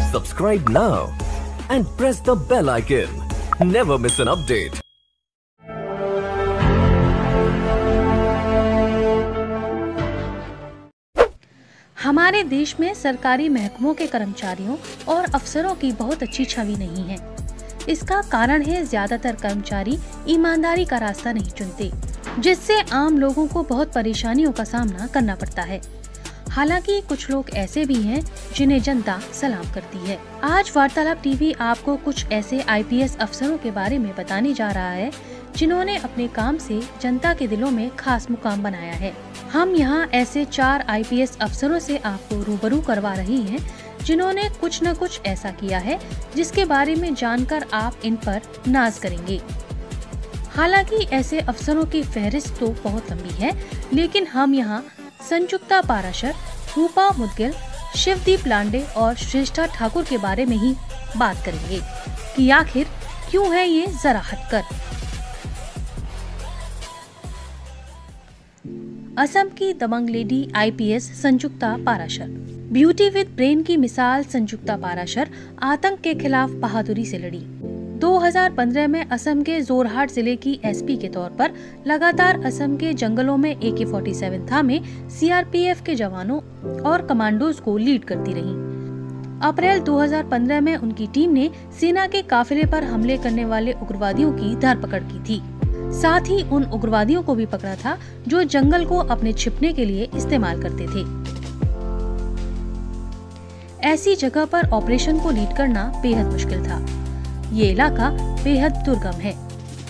Subscribe now and press the bell icon. Never miss an update. हमारे देश में सरकारी महकमों के कर्मचारियों और अफसरों की बहुत अच्छी छवि नहीं है। इसका कारण है ज्यादातर कर्मचारी ईमानदारी का रास्ता नहीं चुनते, जिससे आम लोगों को बहुत परेशानियों का सामना करना पड़ता है। हालांकि कुछ लोग ऐसे भी हैं जिन्हें जनता सलाम करती है। आज वार्तालाप टीवी आपको कुछ ऐसे आईपीएस अफसरों के बारे में बताने जा रहा है जिन्होंने अपने काम से जनता के दिलों में खास मुकाम बनाया है। हम यहाँ ऐसे 4 आईपीएस अफसरों से आपको रूबरू करवा रही हैं जिन्होंने कुछ न कुछ ऐसा किया है जिसके बारे में जानकर आप इन पर नाज करेंगे। हालांकि ऐसे अफसरों की फहरिस्त तो बहुत लंबी है, लेकिन हम यहाँ संजुक्ता पाराशर, रूपा मुदगिल, शिवदीप लांडे और श्रेष्ठा ठाकुर के बारे में ही बात करेंगे कि आखिर क्यों है ये जरा हटकर। असम की दबंग lady IPS Sanjukta Parashar. Beauty with brain की मिसाल संजुक्ता पाराशर आतंक के खिलाफ बहादुरी से लड़ी। 2015 में असम के जोरहाट जिले की एसपी के तौर पर लगातार असम के जंगलों में AK-47 थामे सीआरपीएफ के जवानों और कमांडोज को लीड करती रही। अप्रैल 2015 में उनकी टीम ने सेना के काफिले पर हमले करने वाले उग्रवादियों की धरपकड़ की थी। साथ ही उन उग्रवादियों को भी पकड़ा था जो जंगल को अपने छिपने के लिए इस्तेमाल करते थे। ऐसी जगह पर ऑपरेशन को लीड करना बेहद मुश्किल था। ये इलाका बेहद दुर्गम है,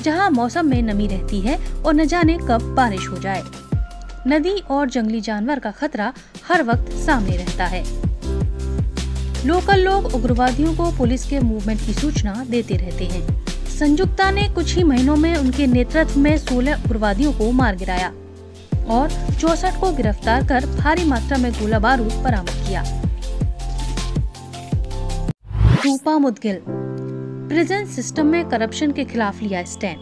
जहां मौसम में नमी रहती है और न जाने कब बारिश हो जाए। नदी और जंगली जानवर का खतरा हर वक्त सामने रहता है। लोकल लोग उग्रवादियों को पुलिस के मूवमेंट की सूचना देते रहते हैं। संजुक्ता ने कुछ ही महीनों में उनके नेतृत्व में 16 उग्रवादियों को मार गिराया और 64 को गिरफ्तार कर भारी मात्रा में गोला बारूद बरामद किया। रूपा मुदगिल प्रिजन सिस्टम में करप्शन के खिलाफ लिया स्टैंड।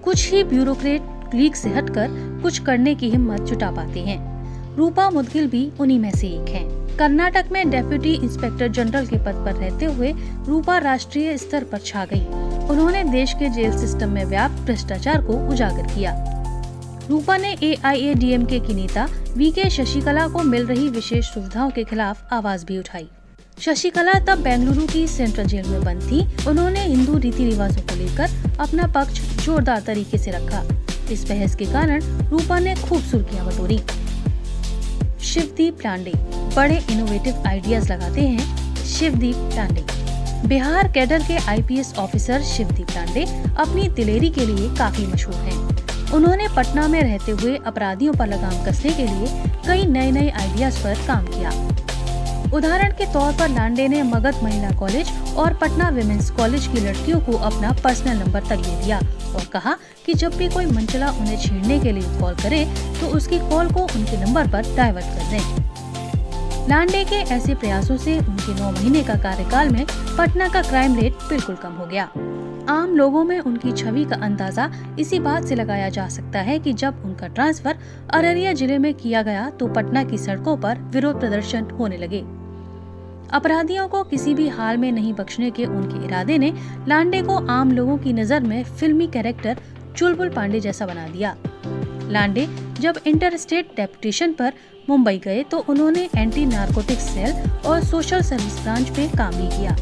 कुछ ही ब्यूरोक्रेट लीग से हटकर कुछ करने की हिम्मत जुटा पाते हैं। रूपा मुदगिल भी उन्हीं में से एक हैं। कर्नाटक में डेप्यूटी इंस्पेक्टर जनरल के पद पर रहते हुए रूपा राष्ट्रीय स्तर पर छा गई। उन्होंने देश के जेल सिस्टम में व्याप्त भ्रष्टाचार को उजागर किया। रूपा ने AIADMK की नेता VK शशिकला को मिल रही विशेष सुविधाओं के खिलाफ आवाज भी उठाई। शशिकला तब बेंगलुरु की सेंट्रल जेल में बंद थी। उन्होंने हिंदू रीति रिवाजों को लेकर अपना पक्ष जोरदार तरीके से रखा। इस बहस के कारण रूपा ने खूब सुर्खियां बटोरी। शिवदीप लांडे बड़े इनोवेटिव आइडियाज लगाते हैं। शिवदीप लांडे बिहार कैडर के आईपीएस ऑफिसर शिवदीप लांडे अपनी दिलेरी के लिए काफी मशहूर हैं। उन्होंने पटना में रहते हुए अपराधियों पर लगाम कसने के लिए कई नए आइडियाज पर काम किया। उदाहरण के तौर पर लांडे ने मगध महिला कॉलेज और पटना विमेंस कॉलेज की लड़कियों को अपना पर्सनल नंबर तक दे दिया और कहा कि जब भी कोई मनचला उन्हें छेड़ने के लिए कॉल करे तो उसकी कॉल को उनके नंबर पर डाइवर्ट कर दें। लांडे के ऐसे प्रयासों से उनके 9 महीने का कार्यकाल में पटना का क्राइम रेट बिल्कुल कम हो गया। आम लोगों में उनकी छवि का अंदाजा इसी बात से लगाया जा सकता है कि जब उनका ट्रांसफर अररिया जिले में किया गया तो पटना की सड़कों पर विरोध प्रदर्शन होने लगे। अपराधियों को किसी भी हाल में नहीं बख्शने के उनके इरादे ने लांडे को आम लोगों की नजर में फिल्मी कैरेक्टर चुलबुल पांडे जैसा बना दिया। लांडे जब इंटरस्टेट डेपुटेशन पर मुंबई गए तो उन्होंने एंटी नारकोटिक्स सेल और सोशल सर्विस ब्रांच में काम भी किया।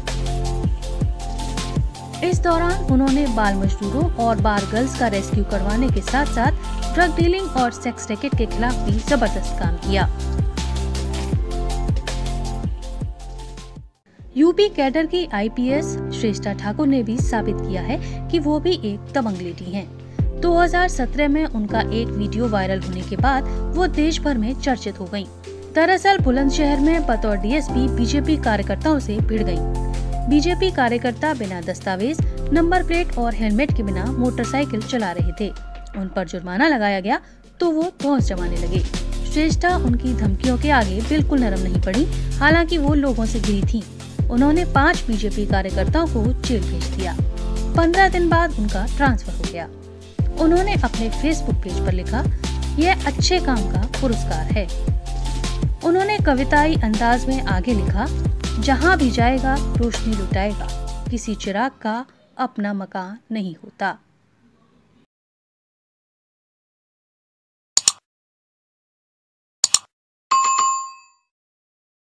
इस दौरान उन्होंने बाल मजदूरों और बार गर्ल्स का रेस्क्यू करवाने के साथ साथ ड्रग डीलिंग और सेक्स रैकेट के खिलाफ भी जबरदस्त काम किया। यूपी कैडर की आईपीएस श्रेष्ठा ठाकुर ने भी साबित किया है कि वो भी एक दबंग लेडी हैं। 2017 में उनका एक वीडियो वायरल होने के बाद वो देश भर में चर्चित हो गयी। दरअसल बुलंदशहर में बतौर डीएसपी बीजेपी कार्यकर्ताओं से भिड़ गयी। बीजेपी कार्यकर्ता बिना दस्तावेज, नंबर प्लेट और हेलमेट के बिना मोटरसाइकिल चला रहे थे। उन पर जुर्माना लगाया गया तो वो धौंस जमाने लगे। श्रेष्ठा उनकी धमकियों के आगे बिल्कुल नरम नहीं पड़ी। हालांकि वो लोगों से घिरी थी। उन्होंने 5 बीजेपी कार्यकर्ताओं को जेल भेज दिया। 15 दिन बाद उनका ट्रांसफर हो गया। उन्होंने अपने फेसबुक पेज पर लिखा, यह अच्छे काम का पुरस्कार है। उन्होंने कविताई अंदाज में आगे लिखा, जहां भी जाएगा रोशनी लुटाएगा, किसी चिराग का अपना मकान नहीं होता।